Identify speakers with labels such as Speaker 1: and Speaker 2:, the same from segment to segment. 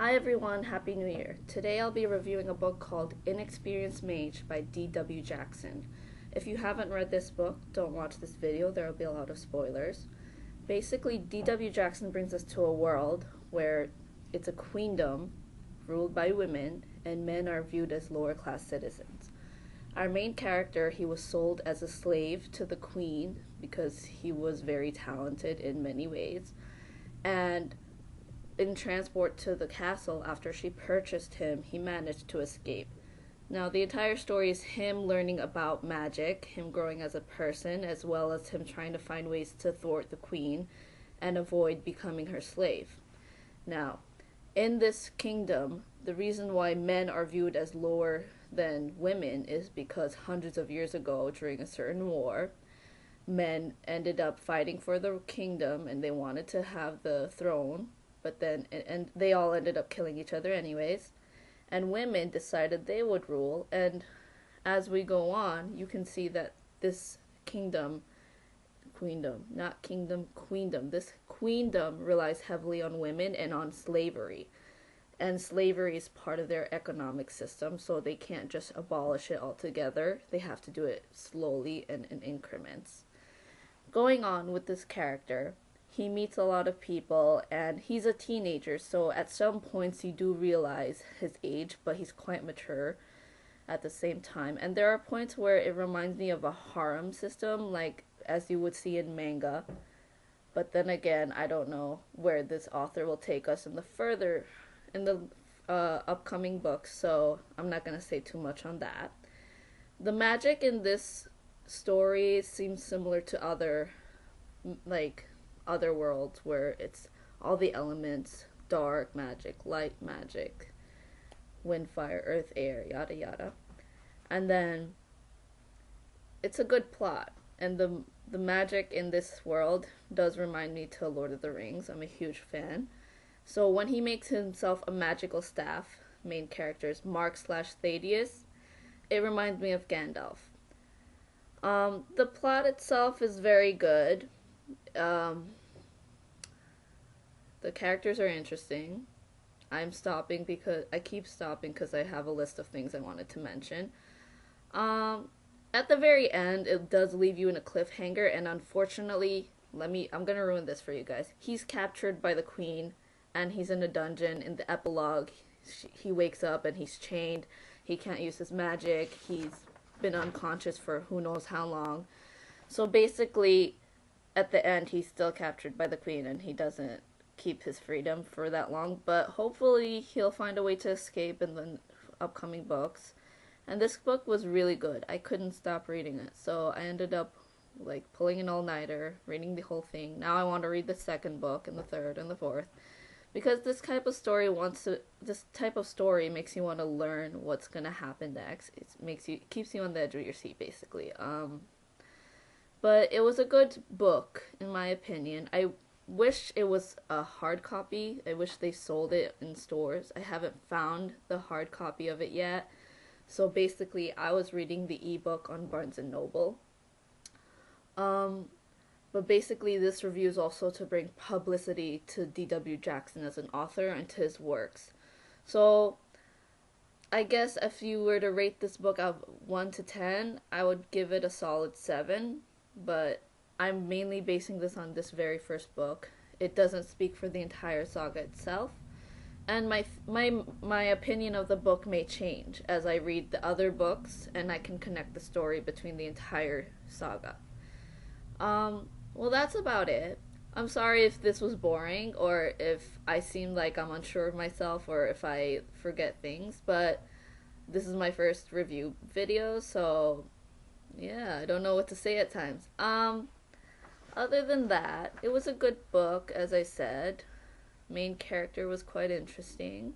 Speaker 1: Hi everyone, Happy New Year. Today I'll be reviewing a book called Inexperienced Mage by D.W. Jackson. If you haven't read this book, don't watch this video, there will be a lot of spoilers. Basically, D.W. Jackson brings us to a world where it's a queendom ruled by women and men are viewed as lower class citizens. Our main character, he was sold as a slave to the queen because he was very talented in many ways. And in transport to the castle after she purchased him, he managed to escape. Now, the entire story is him learning about magic, him growing as a person, as well as him trying to find ways to thwart the queen and avoid becoming her slave. Now, in this kingdom, the reason why men are viewed as lower than women is because hundreds of years ago, during a certain war, men ended up fighting for the kingdom and they wanted to have the throne, but then and they all ended up killing each other anyways, and women decided they would rule. And as we go on, you can see that this queendom, not kingdom, queendom, this queendom relies heavily on women and on slavery, and slavery is part of their economic system, so they can't just abolish it altogether. They have to do it slowly and in increments. Going on with this character, he meets a lot of people and he's a teenager, so at some points you do realize his age, but he's quite mature at the same time. And there are points where it reminds me of a harem system, like as you would see in manga. But then again, I don't know where this author will take us in the upcoming books, so I'm not gonna say too much on that. The magic in this story seems similar to other worlds where it's all the elements: dark magic, light magic, wind, fire, earth, air, yada yada. And then it's a good plot, and the magic in this world does remind me to Lord of the Rings. I'm a huge fan. So when he makes himself a magical staff, main characters Mark/Thaddeus, it reminds me of Gandalf. The plot itself is very good. Um, the characters are interesting. I keep stopping because I have a list of things I wanted to mention. Um, at the very end, it does leave you in a cliffhanger, and unfortunately, I'm gonna ruin this for you guys. He's captured by the queen, and he's in a dungeon. In the epilogue, he wakes up and he's chained. He can't use his magic. He's been unconscious for who knows how long. So basically, at the end, he's still captured by the queen and he doesn't keep his freedom for that long. But hopefully, he'll find a way to escape in the upcoming books. And this book was really good. I couldn't stop reading it. So I ended up pulling an all-nighter, reading the whole thing. Now I want to read the second book and the third and the fourth. Because this type of story makes you want to learn what's gonna happen next. It keeps you on the edge of your seat, basically. But it was a good book, in my opinion. I wish it was a hard copy. I wish they sold it in stores. I haven't found the hard copy of it yet. So basically, I was reading the ebook on Barnes and Noble. But basically, this review is also to bring publicity to D.W. Jackson as an author and to his works. So, I guess if you were to rate this book out of 1 to 10, I would give it a solid 7. But I'm mainly basing this on this very first book. It doesn't speak for the entire saga itself. And my opinion of the book may change as I read the other books and I can connect the story between the entire saga. Well, that's about it. I'm sorry if this was boring or if I seem like I'm unsure of myself or if I forget things, but this is my first review video, so yeah, I don't know what to say at times. Other than that, it was a good book, as I said. Main character was quite interesting.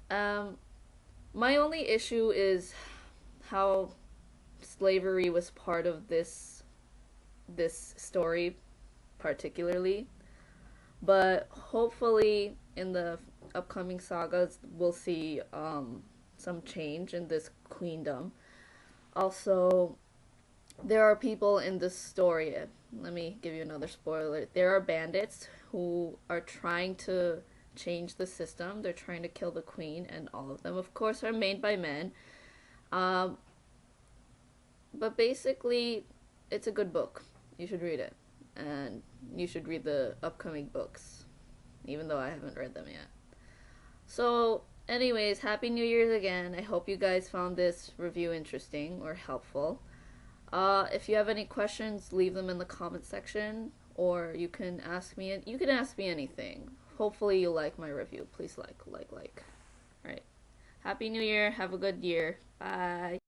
Speaker 1: My only issue is how slavery was part of this story particularly, but hopefully in the upcoming sagas we'll see some change in this queendom. Also, there are people in this story. Let me give you another spoiler. There are bandits who are trying to change the system. They're trying to kill the queen, and all of them, of course, are made by men. Um, but basically, it's a good book. You should read it. And you should read the upcoming books, even though I haven't read them yet. So, anyways, Happy New Year's again. I hope you guys found this review interesting or helpful. If you have any questions, leave them in the comment section, or you can ask me. You can ask me anything. Hopefully, you like my review. Please like. All right. Happy New Year. Have a good year. Bye.